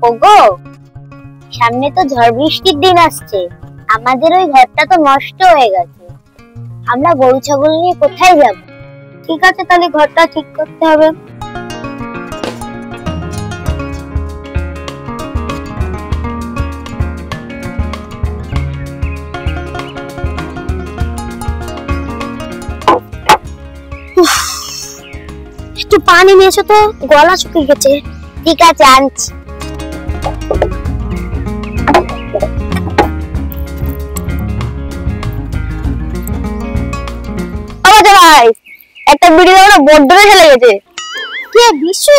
ওগো, সামনে তো ঝড় বৃষ্টির দিন আসছে, আমাদের ওই ঘরটা তো নষ্ট হয়ে গেছে। আমরা গরু ছাগল নিয়ে কোথায় যাব? ঠিক আছে, তাহলে ঘরটা ঠিক করতে হবে। একটু পানি নিয়ে এসো তো, গলা শুকিয়ে গেছে। ঠিক আছে, আনছি। ভাই, একটা বিড়ি দাও না, বড্ড ঢেলে গেছে। কে বিশু?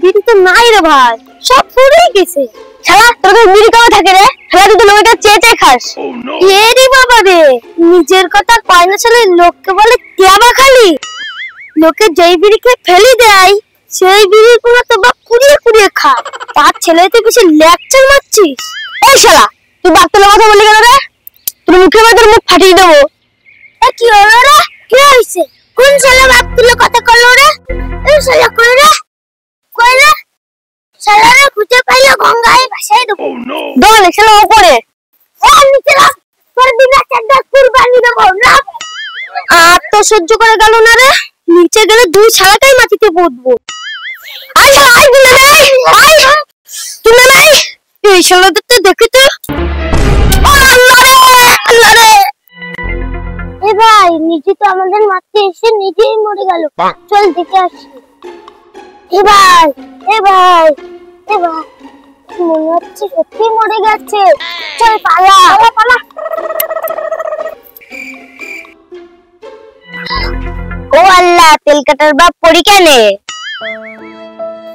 বিড়ি তো নাই রে ভাই, সব ফুরিয়ে গেছে। শালা, তোর কাছে বিড়ি কবে থাকে রে? শালা, তুই তো লোকটা চেয়ে চেয়ে খাস। এ রে বাবা রে, নিজের কথা কয় না, শালা লোককে বলে তিয়াবা খালি। লোকে যেই বিড়ি খেয়ে ফেলে দেয়, সেই বিড়ি গুলো তো বাপ কুড়িয়ে কুড়িয়ে খা। তার ছেলেতে বেশি লেকচার মারছিস। এই শালা, তুই বাচ্চার কথা বলি কেন রে? তোর মুখে তোর মুখ ফাটিয়ে দেবো। কি হলো রে? কি হইছে? কোন শালা বাপ তুলে কথা কইলো রে? এই শালা কই রে? কই রে? শালা রে খুঁজে পাইলো গঙ্গায় ভাসাই দেবো। দল শালা উপরে। নিচে রাখ। তোর বিনা চাঁদা কুরবানি দেবো না। তো সহ্য করে গেল না রে। নিচে গেলে দুই শালাটাই মাটিতে পড়বো। আয় আয় দিলে রে। আয়। তুমি নাই। এই শালাদের তো দেখি তো। আল্লাহ রে। এ ভাই, নিচে তো আমাদের মারতে এসে নিজেই মরে গেল। চল দেখে আসি। এ ভাই, এ ভাই, এ ভাই, মনে হচ্ছে সত্যি মরে গেছে। চল পালা, পালা। ও আল্লাহ, তেল কাটার বাপ পড়ি কেনে?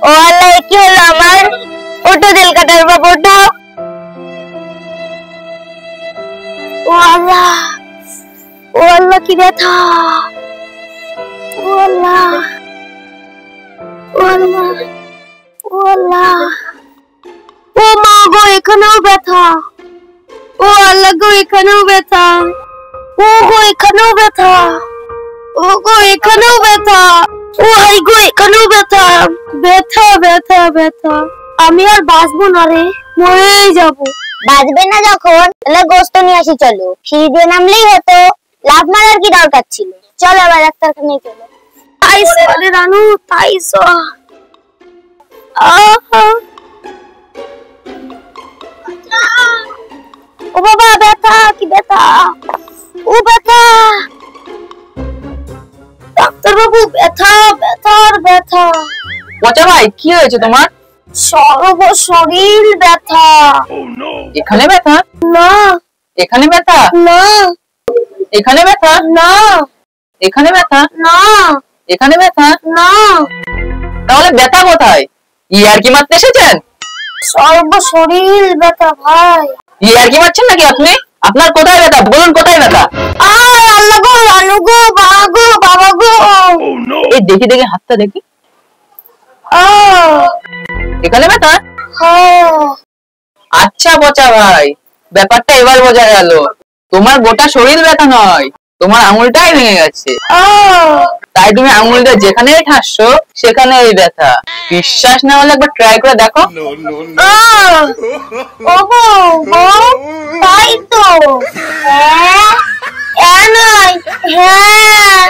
ও আল্লাহ, কি হলো আমার? ওটো তেল কাটার বাপ, ওটো। ও আল্লাহ, ও আল্লাহ, কি ব্যথা! ও আল্লাহ, ও আল্লাহ, ও আল্লাহ, ও মা গো, এখানেও ব্যথা। ও আল্লাহ গো, এখানেও ব্যথা। ও গো, এখানেও ব্যথা। ও গো, এখানেও ব্যথা। ও হাই গো, এখানেও ব্যথা। ব্যথা, ব্যথা, ব্যথা। আমি আর বাঁচবো না রে, মরেই যাবো। বাঁচবে না যখন, তাহলে গোস্ত নিয়ে আসি, চলো। সিঁড়ি দিয়ে নামলেই হতো, লাভ মারার কি দরকার ছিল? চলো আবার ডাক্তারখানায় চলো। তাইসো রে রানু, তাইসো। ও বাবা, ব্যথা, কি ব্যথা! ও ব্যথা! ডাক্তার বাবু, ব্যথা, ব্যথার ব্যথা। পচা ভাই, কি হয়েছে তোমার? সর্ব শরীর ব্যথা। এখানে ব্যথা? না। এখানে ব্যথা? না। এখানে ব্যথা? না। এখানে ব্যথা? না। এখানে ব্যথা? না। তাহলে ব্যথা কোথায়? ইয়ার কি মারতে এসেছেন? সর্ব শরীর ব্যথা ভাই। ইয়ার কি মারছেন নাকি আপনি? আপনার কোথায় ব্যথা বলুন, কোথায় ব্যথা? আল্লাহ গো, রানু গো, বাবা গো, বাবা গো। এই দেখি দেখি হাতটা দেখি। এখানে ব্যথা? আচ্ছা পচা ভাই, ব্যাপারটা এবার বোঝা গেল। তোমার গোটা শরীর ব্যথা নয়, তোমার আঙুলটাই ভেঙে গেছে। তাই তুমি আঙুলটা যেখানে ঠাসছো সেখানেই ব্যথা। বিশ্বাস না হলে একবার ট্রাই করে দেখো। তাই তো। হ্যাঁ, নয়, হ্যাঁ।